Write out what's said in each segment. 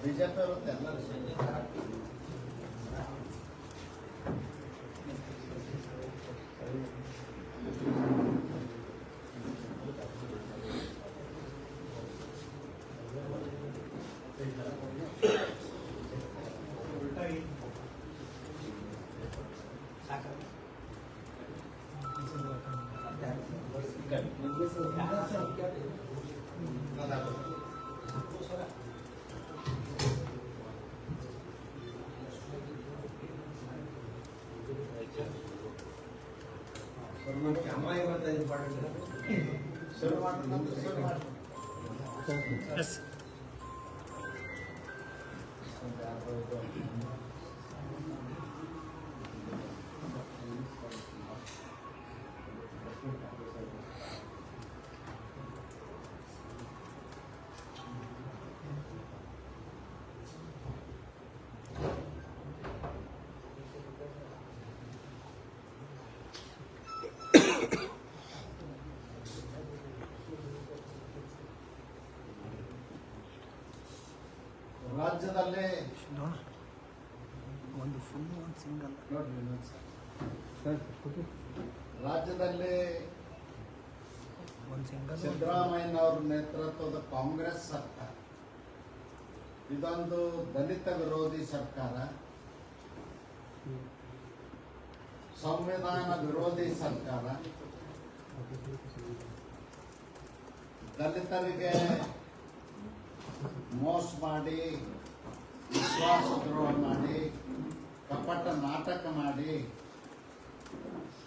BJP ಇರುತ್ತೆ ಎಲ್ಲರೂ camera ಇವತ್ತು ಇಂಪಾರ್ಟೆಂಟ್ ಶುರು ಮಾಡಿ ರಾಜ್ಯದಲ್ಲಿ ಒಂದು ಫುಲ್ ಒಂದು ಸಿಂಗಲ್ ರಾಜ್ಯದಲ್ಲಿ ಒಂದು ಸಿಂಗಲ್ ಸಿದ್ದರಾಮಯ್ಯನವರ ನೇತೃತ್ವದ ಕಾಂಗ್ರೆಸ್ ಸರ್ಕಾರ ಇದೊಂದು ದಲಿತ ವಿರೋಧಿ ಸರ್ಕಾರ, ಸಂವಿಧಾನ ವಿರೋಧಿ ಸರ್ಕಾರ, ದಲಿತರಿಗೆ ಮೋಸ ಮಾಡಿ, ವಿಶ್ವಾಸ ದ್ರೋಹ ಮಾಡಿ, ಕಪಟ ನಾಟಕ ಮಾಡಿ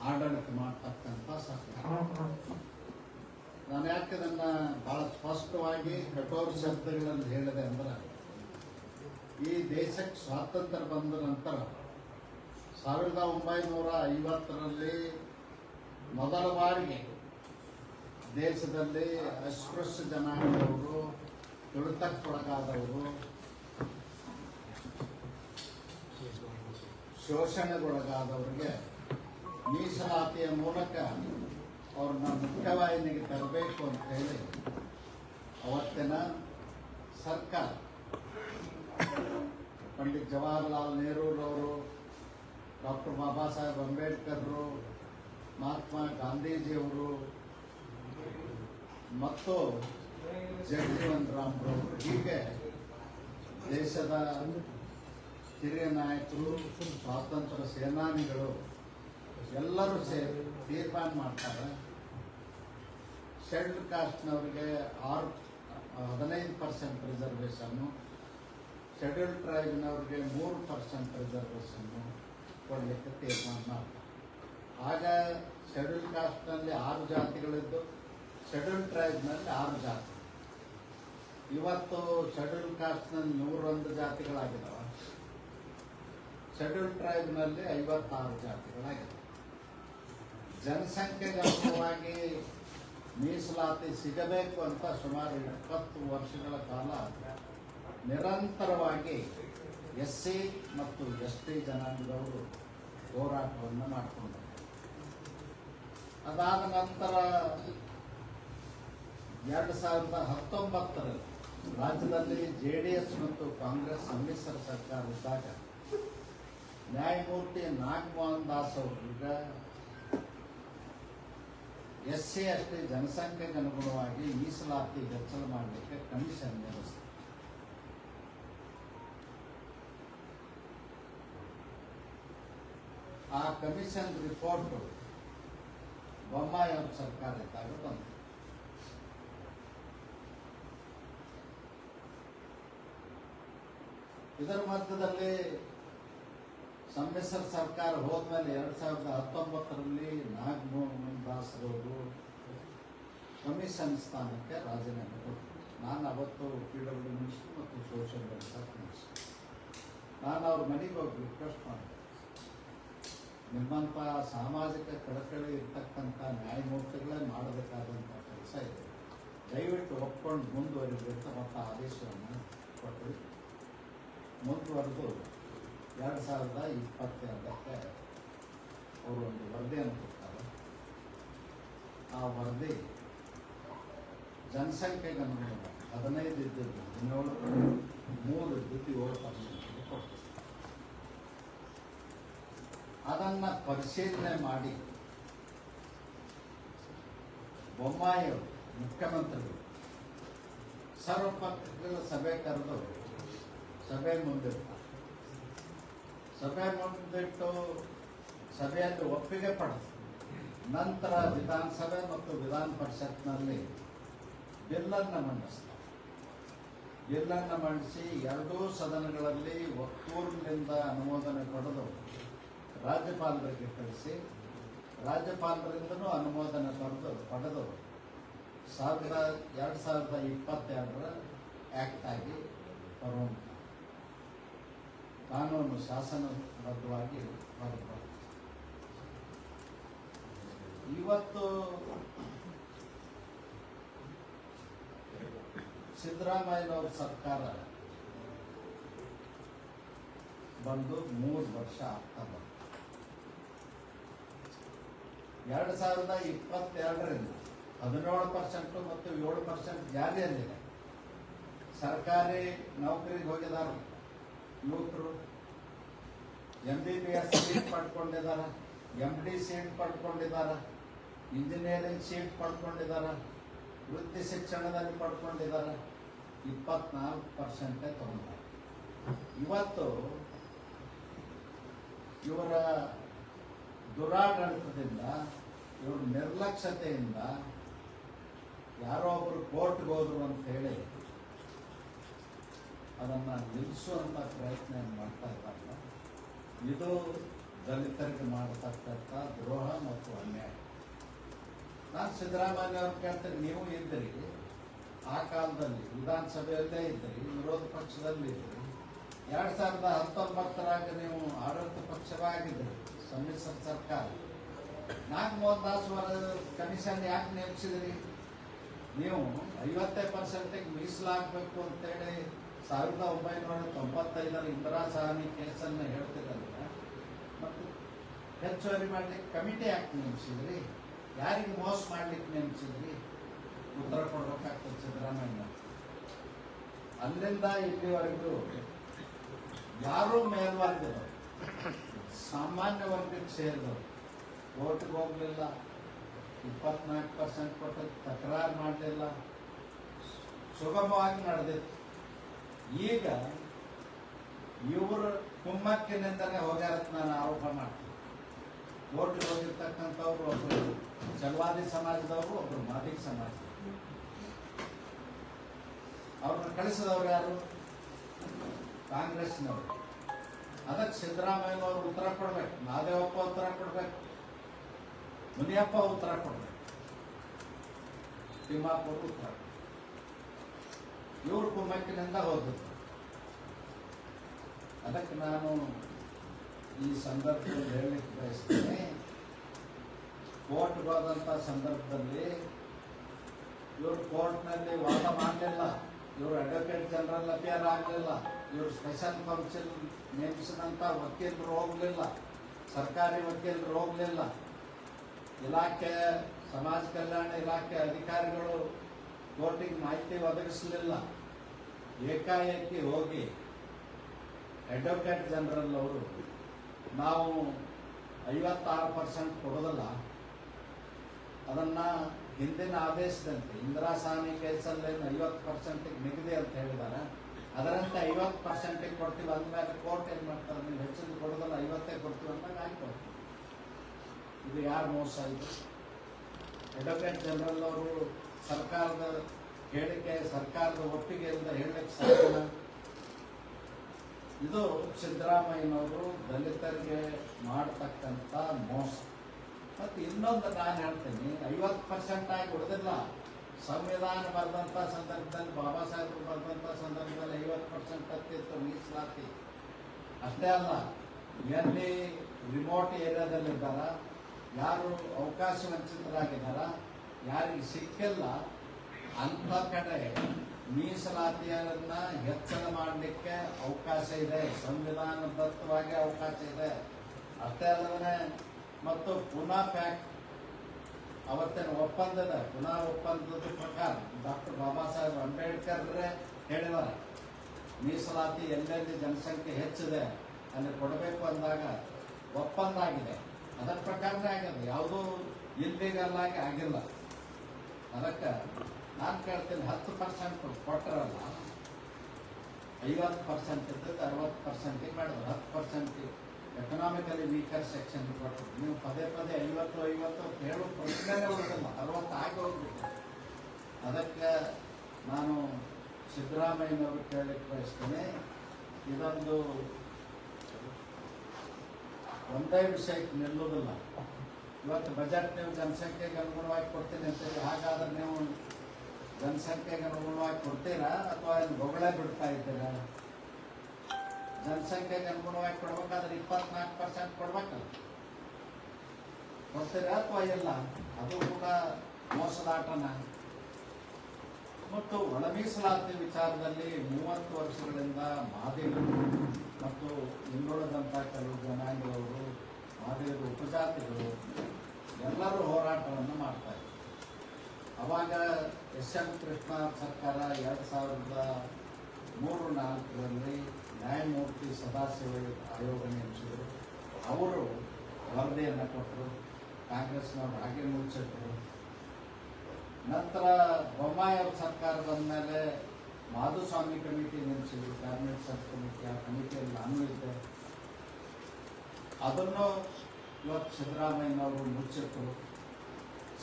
ಆಡಳಿತ ಮಾಡ್ತಕ್ಕಂಥ ಸರ್ಕಾರ. ನಾನು ಯಾಕೆ ಇದನ್ನ ಬಹಳ ಸ್ಪಷ್ಟವಾಗಿ ಕಠೋರ ಶಬ್ದಗಳಲ್ಲಿ ಹೇಳಿದೆ ಅಂದ್ರೆ, ಈ ದೇಶಕ್ಕೆ ಸ್ವಾತಂತ್ರ್ಯ ಬಂದ ನಂತರ 1950ರಲ್ಲಿ ಮೊದಲ ಬಾರಿಗೆ ದೇಶದಲ್ಲಿ ಅಸ್ಪೃಶ್ಯ ಜನಾಂಗದವರು, ತುಳಿತಕ್ಕೊಳಗಾದವರು, ಶೋಷಣೆಗೊಳಗಾದವರಿಗೆ ಮೀಸಲಾತಿಯ ಮೂಲಕ ಅವ್ರನ್ನ ಮುಖ್ಯವಾಹಿನಿಗೆ ತರಬೇಕು ಅಂತ ಹೇಳಿ ಅವತ್ತಿನ ಸರ್ಕಾರ ಪಂಡಿತ್ ಜವಾಹರ್ಲಾಲ್ ನೆಹರೂರವರು, ಡಾಕ್ಟರ್ ಬಾಬಾ ಸಾಹೇಬ್ ಅಂಬೇಡ್ಕರ್ರು, ಮಹಾತ್ಮ ಗಾಂಧೀಜಿಯವರು ಮತ್ತು ಜಗಜೀವನ್ ರಾಮ್ರವರು, ಹೀಗೆ ದೇಶದ ಹಿರಿಯ ನಾಯಕರು, ಸ್ವಾತಂತ್ರ್ಯ ಸೇನಾನಿಗಳು ಎಲ್ಲರೂ ಸೇರಿ ತೀರ್ಮಾನ ಮಾಡ್ತಾರೆ. ಶೆಡ್ಯೂಲ್ ಕಾಸ್ಟ್ನವರಿಗೆ 15% ರಿಸರ್ವೇಷನ್ನು, ಶೆಡ್ಯೂಲ್ ಟ್ರೈಬ್ನವ್ರಿಗೆ 3% ರಿಸರ್ವೇಷನ್ನು ಕೊಡಲಿಕ್ಕೆ ತೀರ್ಮಾನ ಮಾಡ್ತಾರೆ. ಆಗ ಶೆಡ್ಯೂಲ್ ಕಾಸ್ಟ್ನಲ್ಲಿ 6 ಜಾತಿಗಳಿದ್ದು, ಶೆಡ್ಯೂಲ್ ಟ್ರೈಬ್ನಲ್ಲಿ 6 ಜಾತಿ. ಇವತ್ತು ಶೆಡ್ಯೂಲ್ ಕಾಸ್ಟ್ನಲ್ಲಿ 101 ಜಾತಿಗಳಾಗಿದ್ದಾವೆ, ಶೆಡ್ಯೂಲ್ ಟ್ರೈಬ್ನಲ್ಲಿ 56 ಜಾತಿಗಳಾಗಿದೆ. ಜನಸಂಖ್ಯೆಗನುಗುಣವಾಗಿ ಮೀಸಲಾತಿ ಸಿಗಬೇಕು ಅಂತ ಸುಮಾರು 20 ವರ್ಷಗಳ ಕಾಲ ನಿರಂತರವಾಗಿ SC ಮತ್ತು ST ಜನಾಂಗದವರು ಹೋರಾಟವನ್ನು ಮಾಡಿಕೊಂಡರು. ಅದಾದ ನಂತರ 2019ರಲ್ಲಿ ರಾಜ್ಯದಲ್ಲಿ JDS ಮತ್ತು ಕಾಂಗ್ರೆಸ್ ಸಮ್ಮಿಶ್ರ ಸರ್ಕಾರ ಇದ್ದಾಗ ನ್ಯಾಯಮೂರ್ತಿ ನಾಗಮೋಹನ್ ದಾಸ್ ಅವರು ಈಗ SC ST ಜನಸಂಖ್ಯೆಗೆ ಅನುಗುಣವಾಗಿ ಮೀಸಲಾತಿ ಹೆಚ್ಚಳ ಮಾಡಲಿಕ್ಕೆ ಕಮಿಷನ್ ನೇಮಿಸಿದರು. ಆ ಕಮಿಷನ್ ರಿಪೋರ್ಟ್ ಬೊಮ್ಮಾಯಿ ಅವರ ಸರ್ಕಾರ ಇದ್ದಾಗ ಬಂತು. ಇದರ ಮಧ್ಯದಲ್ಲಿ ಸಮ್ಮಿಶ್ರ ಸರ್ಕಾರ ಹೋದ್ಮೇಲೆ 2019ರಲ್ಲಿ ನಾಗಮೋಹನ್ ದಾಸರವರು ಕಮಿಷನ್ ಸ್ಥಾನಕ್ಕೆ ರಾಜೀನಾಮೆ ಕೊಟ್ಟರು. ನಾನು ಅವತ್ತು PW ಮಿನಿಸ್ಟರ್ ಮತ್ತು ಸೋಷಿಯಲ್ ವೆಲ್ಫೇರ್ ಮಿನಿಸ್ಟರ್. ನಾನು ಅವ್ರ ಮನೆಗೆ ಹೋಗಿ ರಿಕ್ವೆಸ್ಟ್ ಮಾಡಿದೆ, ನಿಮ್ಮಂಥ ಸಾಮಾಜಿಕ ಕಳಕಳಿ ಇರ್ತಕ್ಕಂಥ ನ್ಯಾಯಮೂರ್ತಿಗಳೇ ಮಾಡಬೇಕಾದಂಥ ಕೆಲಸ ಇದೆ, ದಯವಿಟ್ಟು ಒಪ್ಕೊಂಡು ಮುಂದುವರಿಬೇಕು ಮತ್ತು ಆದೇಶವನ್ನು ಕೊಟ್ಟರು. ಮುಂದುವರೆದು 2022ಕ್ಕೆ ಅವರು ಒಂದು ವರದಿಯನ್ನು ಕೊಡ್ತಾರೆ. ಆ ವರದಿ ಜನಸಂಖ್ಯೆಗೆ ಅನುಗುಣವಾಗಿ 15 ಇದ್ದದ್ದು 17, 3 ಇದ್ದದ್ದು 7% ಕೊಡ್ತಾರೆ. ಅದನ್ನು ಪರಿಶೀಲನೆ ಮಾಡಿ ಬೊಮ್ಮಾಯಿಯವರು ಮುಖ್ಯಮಂತ್ರಿಗಳು ಸರ್ವಪಕ್ಷಗಳ ಸಭೆ ಕರೆದು ಸಭೆ ಮುಂದಿಡ್ತಾರೆ. ಸಭೆ ಮುಂದಿಟ್ಟು ಸಭೆಯಲ್ಲಿ ಒಪ್ಪಿಗೆ ಪಡೆದು ನಂತರ ವಿಧಾನಸಭೆ ಮತ್ತು ವಿಧಾನ ಪರಿಷತ್ನಲ್ಲಿ ಬಿಲ್ಲನ್ನು ಮಂಡಿಸ್ತಾರೆ. ಬಿಲ್ಲನ್ನು ಮಂಡಿಸಿ ಎರಡೂ ಸದನಗಳಲ್ಲಿ ಒಕ್ಕೂರಿನಿಂದ ಅನುಮೋದನೆ ಪಡೆದು ರಾಜ್ಯಪಾಲರಿಗೆ ಕಳಿಸಿ ರಾಜ್ಯಪಾಲರಿಂದನೂ ಅನುಮೋದನೆ ಪಡೆದು 2022 ಆ್ಯಕ್ಟ್ ಆಗಿ ಬರುವಂಥ ಕಾನೂನು ಶಾಸನಬದ್ಧವಾಗಿ ಹೊರಬರುತ್ತೆ. ಇವತ್ತು ಸಿದ್ದರಾಮಯ್ಯನವ್ರ ಸರ್ಕಾರ ಬಂದು 3 ವರ್ಷ ಆಗ್ತಾ ಬಂತು. 2022ರಿಂದ 17% ಮತ್ತು 7% ಜಾರಿಯಲ್ಲಿದೆ. ಸರ್ಕಾರಿ ನೌಕರಿಗೆ ಹೋಗಿದ್ದಾರೆ ಯುವಕರು, MBBS ಸೀಟ್ ಪಡ್ಕೊಂಡಿದ್ದಾರೆ, MD ಸೀಟ್ ಪಡ್ಕೊಂಡಿದ್ದಾರೆ, ಇಂಜಿನಿಯರಿಂಗ್ ಸೀಟ್ ಪಡ್ಕೊಂಡಿದ್ದಾರೆ, ವೃತ್ತಿ ಶಿಕ್ಷಣದಲ್ಲಿ ಪಡ್ಕೊಂಡಿದ್ದಾರೆ. 24% ತಗೊಂಡಿದ್ದಾರೆ. ಇವತ್ತು ಇವರ ದುರಾಡಳಿತದಿಂದ, ಇವರ ನಿರ್ಲಕ್ಷ್ಯತೆಯಿಂದ ಯಾರೋ ಒಬ್ಬರು ಕೋರ್ಟ್ಗೆ ಹೋದ್ರು ಅಂತ ಹೇಳಿ ಅದನ್ನು ನಿಲ್ಲಿಸುವಂಥ ಪ್ರಯತ್ನ ಮಾಡ್ತಾ ಇದ್ದಾರೆ. ಇದು ದಲಿತರಿಗೆ ಮಾಡತಕ್ಕಂಥ ದ್ರೋಹ ಮತ್ತು ಅನ್ಯಾಯ. ನಾನು ಸಿದ್ದರಾಮಯ್ಯ ಅವ್ರು ಕೇಳ್ತೇನೆ, ನೀವು ಇದ್ದೀರಿ ಆ ಕಾಲದಲ್ಲಿ ವಿಧಾನಸಭೆಯಲ್ಲೇ ಇದ್ದೀರಿ, ವಿರೋಧ ಪಕ್ಷದಲ್ಲಿ ಇದ್ದೀರಿ. 2019ರಾಗ ನೀವು ಆಡಳಿತ ಪಕ್ಷವಾಗಿದ್ದೀರಿ, ಸಮ್ಮಿಶ್ರ ಸರ್ಕಾರ. ನಾಲ್ಕು ಮೋಹನ್ ದಾಸ್ ಕಮಿಷನ್ ಯಾಕೆ ನೇಮಿಸಿದ್ರಿ? ನೀವು 50% ಮೀಸಲಾಗಬೇಕು ಅಂತೇಳಿ 1995 ಇಂದಿರಾ ಸಹಾನಿ ಕೇಸನ್ನು ಹೇಳ್ತಿರಲ್ಲ, ಮತ್ತು ಹೆಚ್ಚುವರಿ ಮಾಡಲಿಕ್ಕೆ ಕಮಿಟಿ ಯಾಕೆ ನೇಮಿಸಿದ್ರಿ? ಯಾರಿಗೆ ಮೋಸ ಮಾಡ್ಲಿಕ್ಕೆ ನೇಮಿಸಿದ್ರಿ? ಉತ್ತರ ಕೊಡ್ಬೇಕಾಗ್ತದೆ ಸಿದ್ದರಾಮಯ್ಯ. ಅಲ್ಲಿಂದ ಇಲ್ಲಿವರೆಗೂ ಯಾರೂ ಮೇಲ್ವರ್ಗದವರು, ಸಾಮಾನ್ಯ ವರ್ಗಕ್ಕೆ ಸೇರಿದವರು ಕೋರ್ಟ್ಗೆ ಹೋಗಲಿಲ್ಲ, 24% ಕೊಟ್ಟು ತಕರಾರು ಮಾಡಲಿಲ್ಲ, ಸುಗಮವಾಗಿ ನಡೆದಿತ್ತು. ಈಗ ಇವರು ಕುಮ್ಮಕ್ಕಿನಿಂದಲೇ ಹೋಗ್ಯಾರತ್ ನಾನು ಆರೋಪ ಮಾಡ್ತೀನಿ. ಕೋರ್ಟ್ಗೆ ಹೋಗಿರ್ತಕ್ಕಂಥವ್ರು ಒಬ್ಬರು ಚಲವಾದಿ ಸಮಾಜದವರು, ಒಬ್ಬರು ಮಾದಿಗ ಸಮಾಜ. ಅವ್ರನ್ನ ಕಳಿಸಿದವ್ರು ಯಾರು? ಕಾಂಗ್ರೆಸ್ನವರು. ಅದಕ್ಕೆ ಸಿದ್ದರಾಮಯ್ಯನವರು ಉತ್ತರ ಕೊಡ್ಬೇಕು, ಮಹದೇವಪ್ಪ ಉತ್ತರ ಕೊಡ್ಬೇಕು, ಮುನಿಯಪ್ಪ ಉತ್ತರ ಕೊಡ್ಬೇಕು, ತಿಮ್ಮಾಪುರ ಉತ್ತರ. ಇವ್ರ ಕುಮ್ಮಕ್ಕಿನಿಂದ ಹೋದ್ರು. ಅದಕ್ಕೆ ನಾನು ಈ ಸಂದರ್ಭದಲ್ಲಿ ಹೇಳಲಿಕ್ಕೆ ಬಯಸ್ತೇನೆ, ಕೋರ್ಟ್ಗೆ ಹೋದಂಥ ಸಂದರ್ಭದಲ್ಲಿ ಇವರು ಕೋರ್ಟ್ನಲ್ಲಿ ವಾದ ಮಾಡಲಿಲ್ಲ, ಇವರು ಅಡ್ವೊಕೇಟ್ ಜನರಲ್ ಅಪಿಯರ್ ಆಗಲಿಲ್ಲ, ಇವರು ಸ್ಪೆಷಲ್ ಕೌನ್ಸಿಲ್ ನೇಮಿಸಿದಂಥ ವಕೀಲರು ಹೋಗಲಿಲ್ಲ, ಸರ್ಕಾರಿ ವಕೀಲರು ಹೋಗಲಿಲ್ಲ, ಇಲಾಖೆ ಸಮಾಜ ಕಲ್ಯಾಣ ಇಲಾಖೆ ಅಧಿಕಾರಿಗಳು ಕೋರ್ಟಿಗೆ ಮಾಹಿತಿ ಒದಗಿಸಲಿಲ್ಲ. ಏಕಾಏಕಿ ಹೋಗಿ ಅಡ್ವೊಕೇಟ್ ಜನರಲ್ ಅವರು ನಾವು 56% ಕೊಡೋದಲ್ಲ, ಅದನ್ನು ಹಿಂದಿನ ಆದೇಶದಂತೆ ಇಂದಿರಾ ಸಹಾನಿ ಕೇಸಲ್ಲಿ 50% ನಿಗದಿ ಅಂತ ಹೇಳಿದ್ದಾರೆ. ಅದರಂತೆ 50% ಕೊಡ್ತೀವಿ ಅಂದಮೇಲೆ ಕೋರ್ಟ್ ಏನು ಮಾಡ್ತಾರೆ, ನೀವು ಹೆಚ್ಚಿನ ಕೊಡೋದಲ್ಲ 50 ಕೊಡ್ತೀವಿ ಅಂದಾಗ ಆಯ್ತು. ಇದು ಯಾರು ಮೋಸ? ಇದು ಅಡ್ವೊಕೇಟ್ ಜನರಲ್ ಅವರು ಸರ್ಕಾರದ ಹೇಳಿಕೆ, ಸರ್ಕಾರದ ಒಪ್ಪಿಗೆಯಿಂದ ಹೇಳಲಿಕ್ಕೆ ಸಾಧ್ಯ? ಇದು ಸಿದ್ದರಾಮಯ್ಯನವರು ದಲಿತರಿಗೆ ಮಾಡತಕ್ಕಂಥ ಮೋಸ. ಮತ್ತು ಇನ್ನೊಂದು ನಾನು ಹೇಳ್ತೀನಿ, 50% ಆಗಿ ಉಳಿದಿಲ್ಲ. ಸಂವಿಧಾನ ಬರೆದಂಥ ಸಂದರ್ಭದಲ್ಲಿ, ಬಾಬಾ ಸಾಹೇಬರು ಬರೆದಂಥ ಸಂದರ್ಭದಲ್ಲಿ 50% ಹತ್ತಿತ್ತು ಮೀಸಲಾತಿ. ಅಷ್ಟೇ ಅಲ್ಲ, ಎಲ್ಲಿ ರಿಮೋಟ್ ಏರಿಯಾದಲ್ಲಿದ್ದಾರ, ಯಾರು ಅವಕಾಶ ವಂಚಿತರಾಗಿದ್ದಾರ, ಯಾರಿಗೆ ಸಿಕ್ಕಿಲ್ಲ ಅಂಥ ಕಡೆ ಮೀಸಲಾತಿಯನ್ನ ಹೆಚ್ಚಳ ಮಾಡಲಿಕ್ಕೆ ಅವಕಾಶ ಇದೆ, ಸಂವಿಧಾನಬದ್ಧವಾಗಿ ಅವಕಾಶ ಇದೆ. ಅಷ್ಟೇ ಅಲ್ಲದೆ ಮತ್ತು ಪುನಾ ಪ್ಯಾಕ್ ಅವತ್ತಿನ ಪುನಾ ಒಪ್ಪಂದದ ಪ್ರಕಾರ ಡಾಕ್ಟರ್ ಬಾಬಾ ಸಾಹೇಬ್ ಅಂಬೇಡ್ಕರ್ ಹೇಳಿದ್ದಾರೆ, ಮೀಸಲಾತಿ ಎಲ್ಲೆಲ್ಲಿ ಜನಸಂಖ್ಯೆ ಹೆಚ್ಚಿದೆ ಅಲ್ಲಿ ಕೊಡಬೇಕು ಅಂದಾಗ ಒಪ್ಪಂದ ಆಗಿದೆ. ಅದರ ಪ್ರಕಾರನೇ ಆಗಿದೆ, ಯಾವುದೂ ಇಲ್ಲಿಗಲ್ ಆಗಿ ಆಗಿಲ್ಲ. ಅದಕ್ಕೆ ನಾನು ಕೇಳ್ತೀನಿ, 10% ಕೊಟ್ಟರಲ್ಲ, 50% ಇದ್ದದ್ದು 60% ಮಾಡಿದ್ರು, 10% ಎಕನಾಮಿಕಲಿ ವೀಕರ್ ಸೆಕ್ಷನ್ ಕೊಟ್ಟರು. ನೀವು ಪದೇ 50 ಹೇಳೋ ಪ್ರಶ್ನೆನೇ ಉಳಿದಿಲ್ಲ, 60 ಆಗಿ ಹೋಗ್ಬಿಟ್ಟು. ಅದಕ್ಕೆ ನಾನು ಸಿದ್ದರಾಮಯ್ಯನವರು ಕೇಳಲಿಕ್ಕೆ ಬಯಸ್ತೇನೆ, ಇದೊಂದು ಒಂದೇ ವಿಷಯಕ್ಕೆ ನಿಲ್ಲುವುದಿಲ್ಲ. ಇವತ್ತು ಬಜೆಟ್ ನೀವು ಜನಸಂಖ್ಯೆಗೆ ಅನುಗುಣವಾಗಿ ಕೊಡ್ತೀನಿ ಅಂತೇಳಿ, ಹಾಗಾದ್ರೆ ನೀವು ಜನಸಂಖ್ಯೆಗೆ ಅನುಗುಣವಾಗಿ ಕೊಡ್ತೀರಾ ಅಥವಾ ಏನು ಬೊಗಳೆ ಬಿಡ್ತಾ ಇದ್ದೀರಾ? ಜನಸಂಖ್ಯೆಗೆ ಅನುಗುಣವಾಗಿ ಕೊಡ್ಬೇಕಾದ್ರೆ 24% ಕೊಡ್ಬೇಕಲ್ಲ, ಕೊಡ್ತೀರಾ ಅಥವಾ ಇಲ್ಲ? ಅದು ಕೂಡ ಮೋಸದಾಟನ. ಮತ್ತು ಒಳ ಮೀಸಲಾತಿ ವಿಚಾರದಲ್ಲಿ 30 ವರ್ಷಗಳಿಂದ ಮಾದಿಗರು ಮತ್ತು ಇನ್ನುಳಿದಂಥ ಕೆಲವು ಜನಾಂಗದವರು, ಮಾದಿಗರು ಉಪಜಾತಿಗಳು ಎಲ್ಲರೂ ಹೋರಾಟವನ್ನು ಮಾಡ್ತಾರೆ. ಅವಾಗ ಎಸ್.ಎಂ. ಕೃಷ್ಣ ಸರ್ಕಾರ 2003-04ರಲ್ಲಿ ನ್ಯಾಯಮೂರ್ತಿ ಸದಾಶಿವ ಆಯೋಗ ನೇಮಿಸಿದರು. ಅವರು ವರದಿಯನ್ನು ಕೊಟ್ಟರು, ಕಾಂಗ್ರೆಸ್ನವರು ಹಾಗೆ ಮುಚ್ಚಿಟ್ಟರು. ನಂತರ ಬೊಮ್ಮಾಯಿ ಅವರ ಸರ್ಕಾರ ಬಂದ ಮೇಲೆ ಮಾಧುಸ್ವಾಮಿ ಕಮಿಟಿ ನೇಮಿಸಿದ್ರು, ಕ್ಯಾಬಿನೆಟ್ ಸಬ್ ಕಮಿಟಿ. ಆ ಕಮಿಟಿಯಲ್ಲಿ ನಾನು ಇದ್ದೆ. ಅದನ್ನು ಇವತ್ತು ಸಿದ್ದರಾಮಯ್ಯನವರು ಮುಚ್ಚಿಟ್ಟರು.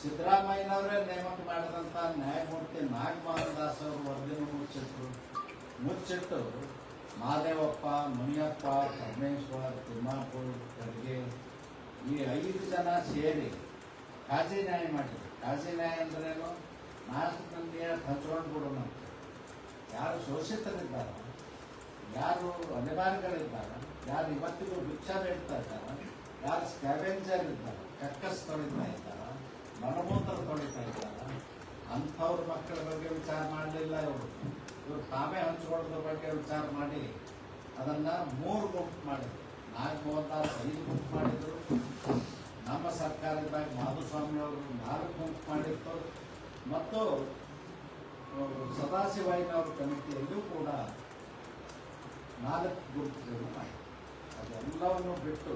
ಸಿದ್ದರಾಮಯ್ಯನವರೇ ನೇಮಕ ಮಾಡಿದಂಥ ನ್ಯಾಯಮೂರ್ತಿ ನಾಗಮೋಹನ್ ದಾಸ್ ಅವರು ವರದಿನೂ ಮುಚ್ಚಿಟ್ಟು ಮಹಾದೇವಪ್ಪ, ಮುನಿಯಪ್ಪ, ಪರಮೇಶ್ವರ್, ತಿಮ್ಮಾಪುರ್, ಖರ್ಗೆ ಈ 5 ಜನ ಸೇರಿ ಕಾಜಿ ನ್ಯಾಯ ಮಾಡಿದ್ರು. ಕಾಜಿ ನ್ಯಾಯ ಅಂದ್ರೇನು? 4 ಮಂದಿಯ ಹಂಚ್ಕೊಂಡು ಬಿಡೋಣ. ಯಾರು ಶೋಷಿತರಿದ್ದಾರೆ, ಯಾರು ಅನಿವಾರ್ಯಗಳಿದ್ದಾರೆ, ಯಾರು ಇವತ್ತಿಗೂ ಭಿಕ್ಷಾ ಬೇಡ್ತಾ ಇದ್ದಾರೆ, ಯಾರು ಸ್ಕ್ಯಾವೆಂಜರ್ ಇದ್ದಾರೆ, ಕಕ್ಕಸ್ ತೊಳಿತಾ ಇದ್ದಾರೆ, ಮಲಮೂತ್ರ ತೊಳಿತಾ ಇದ್ದಾರೆ, ಅಂಥವ್ರ ಮಕ್ಕಳ ಬಗ್ಗೆ ವಿಚಾರ ಮಾಡಲಿಲ್ಲ ಇವರು ತಾವೇ ಹಂಚ್ಕೊಳ್ಳೋದ್ರ ಬಗ್ಗೆ ವಿಚಾರ ಮಾಡಿ ಅದನ್ನು 3 ಗುಂಪು ಮಾಡಿದ್ರು. ನಾಗಮೋಹನ್ ದಾಸ್ 5 ಗುಂಪು ಮಾಡಿದರು. ನಮ್ಮ ಸರ್ಕಾರದಾಗ ಮಾಧುಸ್ವಾಮಿ ಅವರು 4 ಗುಂಪು ಮಾಡಿತ್ತು. ಮತ್ತು ಸದಾಶಿವಯ್ಯನವ್ರ ಕಮಿಟಿಯಲ್ಲೂ ಕೂಡ 4 ಗುಂಪುಗಳನ್ನು ಮಾಡಿ ಅದೆಲ್ಲವನ್ನು ಬಿಟ್ಟು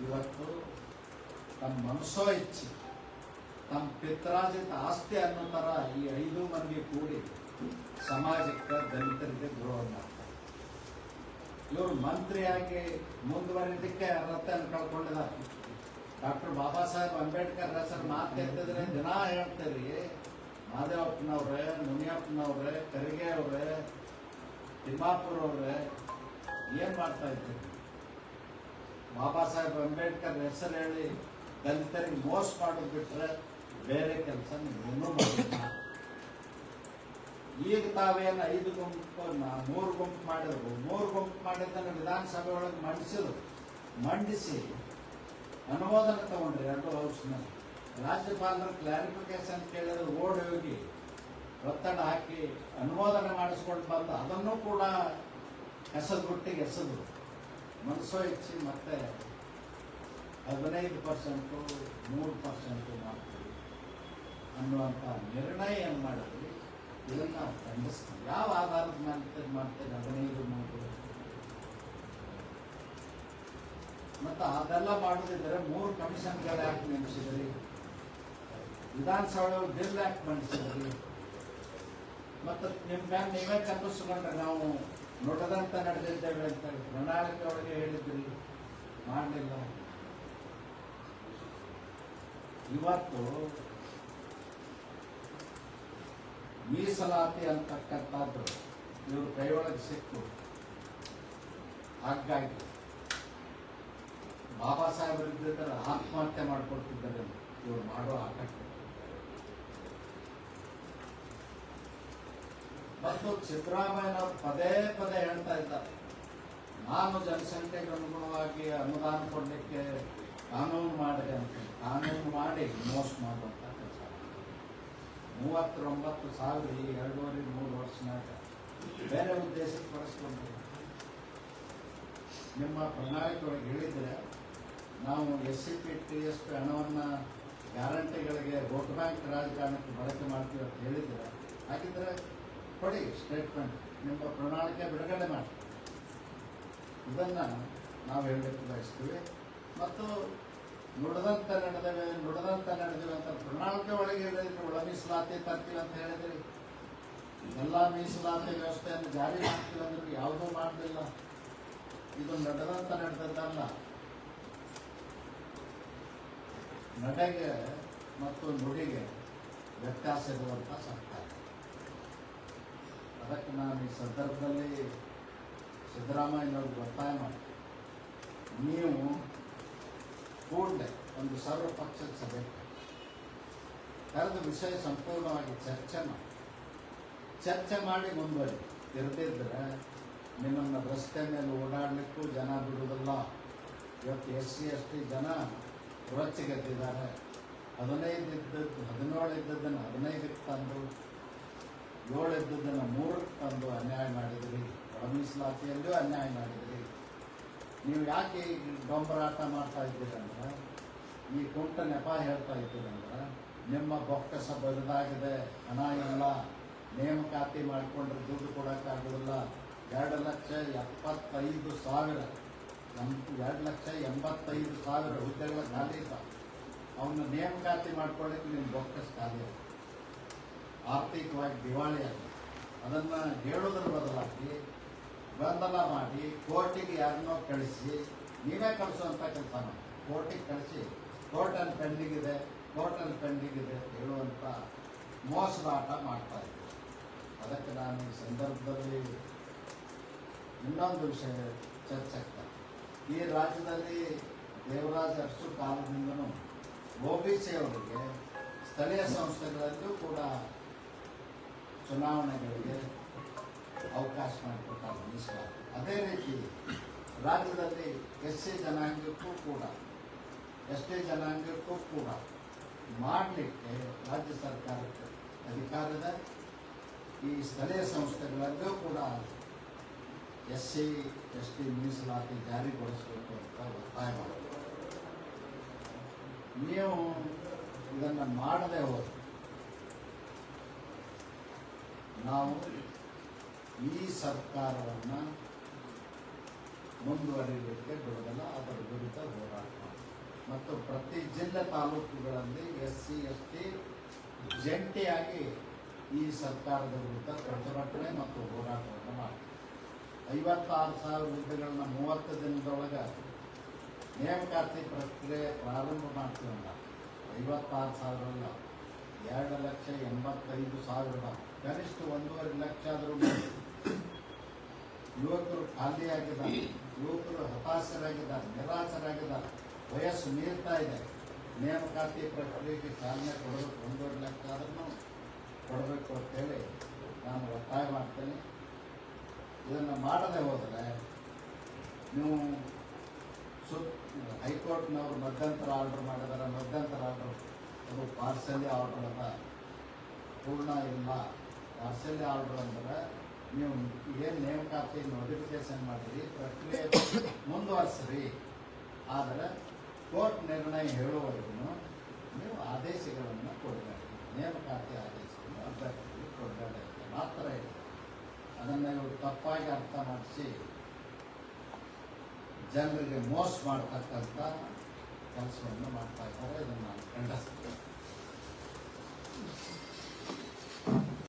ಇವತ್ತು ತಮ್ಮ ಮನಸ್ಸೋ ಇಚ್ಛೆ, ತಮ್ಮ ಪಿತ್ರಾಜಿತ ಆಸ್ತಿ ಅನ್ನೋ ಥರ ಈ 5 ಮಂದಿ ಕೂಡಿ ಸಮಾಜಕ್ಕೆ, ದಲಿತರಿಗೆ ದ್ರೋಹ ಮಾಡ್ತಾರೆ. ಇವರು ಮಂತ್ರಿಯಾಗಿ ಮುಂದುವರಿದಕ್ಕೆ ಅರ್ಹತೆಯನ್ನು ಕಳ್ಕೊಂಡಿದ್ದಾರೆ. ಡಾಕ್ಟರ್ ಬಾಬಾ ಸಾಹೇಬ್ ಅಂಬೇಡ್ಕರ್ ಹೆಸರು ಮಾತೆತ್ತಿದ್ರೆ ದಿನ ಹೇಳ್ತೀರಿ, ಮಹಾದೇವಪ್ಪನವ್ರೆ, ಮುನಿಯಪ್ಪನವ್ರೆ, ಖರ್ಗೆ ಅವ್ರೆ, ತಿಮ್ಮಾಪುರ್ ಅವ್ರೆ, ಏನು ಮಾಡ್ತಾ ಇದ್ದೀರಿ? ಬಾಬಾ ಸಾಹೇಬ್ ಅಂಬೇಡ್ಕರ್ ಹೆಸರು ಹೇಳಿ ದಲಿತರಿಗೆ ಮೋಸ ಮಾಡೋದು ಬಿಟ್ಟರೆ ಬೇರೆ ಕೆಲಸ ಇನ್ನೂ ಮಾಡಿಲ್ಲ. ಈಗ ತಾವೇನು 5 ಗುಂಪು 3 ಗುಂಪು ಮಾಡಿದ್ರು. 3 ಗುಂಪು ಮಾಡಿದ್ದನ್ನು ವಿಧಾನಸಭೆ ಒಳಗೆ ಮಂಡಿಸಿ ಅನುಮೋದನೆ ತಗೊಂಡ್ರಿ 2 ಹೌಸ್ನಲ್ಲಿ. ರಾಜ್ಯಪಾಲರ ಕ್ಲಾರಿಫಿಕೇಶನ್ ಕೇಳಿದ್ರೆ ಓಡಿ ಹೋಗಿ ಒತ್ತಡ ಹಾಕಿ ಅನುಮೋದನೆ ಮಾಡಿಸ್ಕೊಂಡು ಬಂದು ಅದನ್ನು ಕೂಡ ಹೆಸರುಗುಟ್ಟಿಗೆ ಎಸೆದ್ರು. ಮನಸ್ಸೋ ಇಚ್ಛೆ ಮತ್ತೆ 15% 3% ಮಾಡ್ತೀವಿ ಅನ್ನುವಂಥ ನಿರ್ಣಯ ಏನು ಮಾಡಿದ್ವಿ. ಇದನ್ನು ಖಂಡಿಸ್ತೀವಿ. ಯಾವ ಆಧಾರದ ಮೇಲೆ ಮಾಡ್ತೇನೆ 15-3 ಮತ್ತು ಅದೆಲ್ಲ ಮಾಡೋದಿದ್ದರೆ 3 ಕಮಿಷನ್ಗಳು ಯಾಕೆ ನೇಮಿಸಿದ್ರಿ? ವಿಧಾನಸಭೆ ಬಿಲ್ ಯಾಕೆ ಮಂಡಿಸಿದ್ರಿ? ಮತ್ತು ನಿಮ್ಮ ಬ್ಯಾಂಕ್ ನೀವೇ ಕಲ್ಪಿಸ್ಕೊಂಡ್ರೆ ನಾವು ನುಡಿದಂತೆ ನಡೆದಿದ್ದೇವೆ ಅಂತ ಪ್ರಣಾಳಿಕೆ ಒಳಗೆ ಹೇಳಿದ್ರಿ, ಮಾಡಲಿಲ್ಲ. ಇವತ್ತು ಮೀಸಲಾತಿ ಅಂತಕ್ಕಂಥದ್ದು ಇವರು ಕೈಯೊಳಗೆ ಸಿಕ್ಕು. ಹಾಗಾಗಿ ಬಾಬಾ ಸಾಹೇಬರಿದ್ದರೆ ಆತ್ಮಹತ್ಯೆ ಮಾಡಿಕೊಳ್ತಿದ್ದಾರೆ ಇವರು ಮಾಡೋ ಆಟಕ್ಕೆ. ಮತ್ತು ಸಿದ್ದರಾಮಯ್ಯನವರು ಪದೇ ಹೇಳ್ತಾ ಇದ್ದಾರೆ, ನಾನು ಜನಸಂಖ್ಯೆಗೆ ಅನುಗುಣವಾಗಿ ಅನುದಾನ ಕೊಡಲಿಕ್ಕೆ ಕಾನೂನು ಮಾಡಿದೆ ಅಂತ. ಕಾನೂನು ಮಾಡಿ ಮೋಸ ಮಾಡುವಂಥ ಕೆಲಸ. 39,000 ಈ 2.5-3 ವರ್ಷನಾಗ ಬೇರೆ ಉದ್ದೇಶಕ್ಕೆ ಬಳಸ್ಕೊಂಡು ನಿಮ್ಮ ಪ್ರಣಾಳಿಕೆ ಒಳಗೆ ಹೇಳಿದರೆ ನಾವು SCPTS ಹಣವನ್ನು ಗ್ಯಾರಂಟಿಗಳಿಗೆ ವೋಟ್ ಬ್ಯಾಂಕ್ ರಾಜಕಾರಣಕ್ಕೆ ಬಳಕೆ ಮಾಡ್ತೀವಿ ಅಂತ ಹೇಳಿದ್ರೆ ಹಾಗಿದ್ರೆ ಕೊಡಿ ಸ್ಟೇಟ್ಮೆಂಟ್, ನಿಮ್ಮ ಪ್ರಣಾಳಿಕೆ ಬಿಡುಗಡೆ ಮಾಡಿ. ಇದನ್ನು ನಾವು ಹೇಳಲಿಕ್ಕೆ ಬಯಸ್ತೀವಿ. ಮತ್ತು ನುಡಿದಂತೆ ನಡೆದೇವೆ ಅಂತ ಪ್ರಣಾಳಿಕೆ ಒಳಗೆ ಹೇಳಿದ್ರೆ ಒಳ ಮೀಸಲಾತಿ ತರ್ತೀವಿ ಅಂತ ಹೇಳಿದ್ರಿ. ಎಲ್ಲ ಮೀಸಲಾತಿ ವ್ಯವಸ್ಥೆಯನ್ನು ಜಾರಿ ಮಾಡ್ತೀವಿ ಅಂದ್ರೆ ಯಾವುದೂ ಮಾಡಲಿಲ್ಲ. ಇದು ನಡೆದದ್ದಲ್ಲ. ನಡೆಗೆ ಮತ್ತು ನುಡಿಗೆ ವ್ಯತ್ಯಾಸ ಇರುವಂಥ ಸರ್ಕಾರ. ಅದಕ್ಕೆ ನಾನು ಈ ಸಂದರ್ಭದಲ್ಲಿ ಸಿದ್ದರಾಮಯ್ಯನವ್ರಿಗೆ ಒತ್ತಾಯ ಮಾಡಿ, ನೀವು ಕೂಡಲೇ ಒಂದು ಸರ್ವಪಕ್ಷದ ಸಭೆ ಕರೆದು ವಿಷಯ ಸಂಪೂರ್ಣವಾಗಿ ಚರ್ಚೆ ಮಾಡಿ ಮುಂದುವರಿ. ಇರ್ದಿದ್ರೆ ನಿಮ್ಮನ್ನು ರಸ್ತೆ ಮೇಲೆ ಓಡಾಡಲಿಕ್ಕೂ ಜನ ಬಿಡುವುದಿಲ್ಲ. ಇವತ್ತು SC ST ಜನ ರೊಚ್ಚಿಗೆದ್ದಿದ್ದಾರೆ. 17 ಇದ್ದದ್ದನ್ನು 15ಕ್ಕೆ ತಂದು, 7 ಇದ್ದದ್ದನ್ನು 3ಕ್ಕೆ ತಂದು ಅನ್ಯಾಯ ಮಾಡಿದ್ರಿ. ಒಳ ಮೀಸಲಾತಿಯಲ್ಲೂ ಅನ್ಯಾಯ ಮಾಡಿದ್ರಿ. ನೀವು ಯಾಕೆ ಈ ಡೊಂಬರಾಟ ಮಾಡ್ತಾ ಇದ್ದೀರಂದ್ರೆ, ಈ ಕುಂಟ ನೆಪ ಹೇಳ್ತಾ ಇದ್ದೀರಂದ್ರೆ, ನಿಮ್ಮ ಬೊಕ್ಕಸ ಬರಿದಾಗಿದೆ, ಹಣ ಇಲ್ಲ, ನೇಮಕಾತಿ ಮಾಡಿಕೊಂಡ್ರೆ ದುಡ್ಡು ಕೊಡೋಕ್ಕಾಗೋದಿಲ್ಲ. 2,75,000 2,85,000 ಹುದ್ದೆಗಳ ಖಾಲಿ ಇಲ್ಲ. ಅವನ್ನ ನೇಮಕಾತಿ ಮಾಡ್ಕೊಳ್ಳಿಕ್ಕೆ ನಿಮ್ಮ ಬೊಕ್ಕಸ ಖಾಲಿ ಇದೆ. ಆರ್ಥಿಕವಾಗಿ ದಿವಾಳಿಯಾಗಿ ಅದನ್ನು ಹೇಳೋದ್ರ ಬದಲಾಗಿ ಗೊಂದಲ ಮಾಡಿ ಕೋರ್ಟಿಗೆ ಯಾರನ್ನೋ ಕಳಿಸಿ, ನೀವೇ ಕಳಿಸುವಂಥ ಕೆಲಸ ಮಾಡಿ ಕೋರ್ಟಿಗೆ ಕಳಿಸಿ ಕೋರ್ಟಲ್ಲಿ ಪೆಂಡಿಂಗ್ ಇದೆ ಹೇಳುವಂಥ ಮೋಸದ ಆಟ ಮಾಡ್ತಾ ಇದ್ದೀವಿ. ಅದಕ್ಕೆ ನಾನು ಈ ಸಂದರ್ಭದಲ್ಲಿ ಇನ್ನೊಂದು ವಿಷಯ ಚರ್ಚೆಗೆ, ಈ ರಾಜ್ಯದಲ್ಲಿ ದೇವರಾಜ ಅರಸು ಕಾಲದಿಂದನೂ OBC ಅವರಿಗೆ ಸ್ಥಳೀಯ ಸಂಸ್ಥೆಗಳಲ್ಲೂ ಕೂಡ ಚುನಾವಣೆಗಳಿಗೆ ಅವಕಾಶ ಮಾಡಿಕೊಟ್ಟಾಗ ಮೀಸಲಾತಿ. ಅದೇ ರೀತಿ ರಾಜ್ಯದಲ್ಲಿ SC ಜನಾಂಗಕ್ಕೂ ಕೂಡ ST ಜನಾಂಗಕ್ಕೂ ಕೂಡ ಮಾಡಲಿಕ್ಕೆ ರಾಜ್ಯ ಸರ್ಕಾರಕ್ಕೆ ಅಧಿಕಾರ ಇದೆ. ಈ ಸ್ಥಳೀಯ ಸಂಸ್ಥೆಗಳಲ್ಲೂ ಕೂಡ SC ST ಮೀಸಲಾತಿ ಜಾರಿಗೊಳಿಸಬೇಕು ಅಂತ ಒತ್ತಾಯ ಮಾಡಬೇಕು. ನೀವು ಇದನ್ನು ಮಾಡದೆ ಹೋದರೆ ನಾವು ಈ ಸರ್ಕಾರವನ್ನು ಮುಂದುವರಿಯಲಿಕ್ಕೆ ಬಿಡುವುದಿಲ್ಲ. ಅದರ ವಿರುದ್ಧ ಹೋರಾಟ ಮಾಡಿ ಮತ್ತು ಪ್ರತಿ ಜಿಲ್ಲೆ ತಾಲೂಕುಗಳಲ್ಲಿ SC ST ಜಂಟಿಯಾಗಿ ಈ ಸರ್ಕಾರದ ವಿರುದ್ಧ ಪ್ರತಿಭಟನೆ ಮತ್ತು ಹೋರಾಟವನ್ನು ಮಾಡಿ 56,000 ಹುದ್ದೆಗಳನ್ನ 30 ದಿನದೊಳಗೆ ನೇಮಕಾತಿ ಪ್ರಕ್ರಿಯೆ ಪ್ರಾರಂಭ ಮಾಡ್ತೀವಲ್ಲ. 56,000 ಅಲ್ಲ, 2,85,000 ಕನಿಷ್ಠ 1.5 ಲಕ್ಷ ಆದರೂ ಯುವಕರು ಖಾಲಿಯಾಗಿದ್ದಾರೆ, ಯುವಕರು ಹತಾಶರಾಗಿದ್ದಾರೆ, ನಿರಾಶರಾಗಿದ್ದಾರೆ, ವಯಸ್ಸು ಮೀರ್ತಾ ಇದೆ. ನೇಮಕಾತಿ ಪ್ರಕ್ರಿಯೆಗೆ ಚಾಲನೆ ಕೊಡಬೇಕು, 1.5 ಲಕ್ಷ ಆದ್ರೂ ಕೊಡಬೇಕು ಅಂತೇಳಿ ನಾನು ಒತ್ತಾಯ ಮಾಡ್ತೇನೆ. ಇದನ್ನು ಮಾಡದೆ ಹೋದರೆ ನೀವು ಹೈಕೋರ್ಟ್ನವರು ಮಧ್ಯಂತರ ಆರ್ಡರ್ ಮಾಡಿದ್ದಾರೆ. ಮಧ್ಯಂತರ ಆರ್ಡರ್ ಅದು ಪಾರ್ಸಲಿ ಆರ್ಡರ್ ಅಲ್ಲ, ಪೂರ್ಣ ಇಲ್ಲ. ಪಾರ್ಸಲಿ ಆರ್ಡರ್ ಅಂದರೆ ನೀವು ಏನು ನೇಮಕಾತಿ ನೋಟಿಫಿಕೇಶನ್ ಮಾಡಿರಿ, ಪ್ರಕ್ರಿಯೆ ಮುಂದುವರಿಸ್ರಿ. ಆದರೆ ಕೋರ್ಟ್ ನಿರ್ಣಯ ಹೇಳುವವರೆಗೂ ನೀವು ಆದೇಶಗಳನ್ನು ಕೊಡಬೇಡಿ, ನೇಮಕಾತಿ ಆದೇಶವನ್ನು ಅಭ್ಯರ್ಥಿಗಳಿಗೆ ಕೊಡಬೇಡಿ ಅಂತ ಮಾತ್ರ ಇದೆ. ಅದನ್ನು ಇವರು ತಪ್ಪಾಗಿ ಅರ್ಥ ಮಾಡಿಸಿ ಜನರಿಗೆ ಮೋಸ ಮಾಡ್ತಕ್ಕಂಥ ಕೆಲಸವನ್ನು ಮಾಡ್ತಾ ಇದ್ದಾರೆ. ಇದನ್ನು ನಾನು ಖಂಡಿಸ್ತೀನಿ.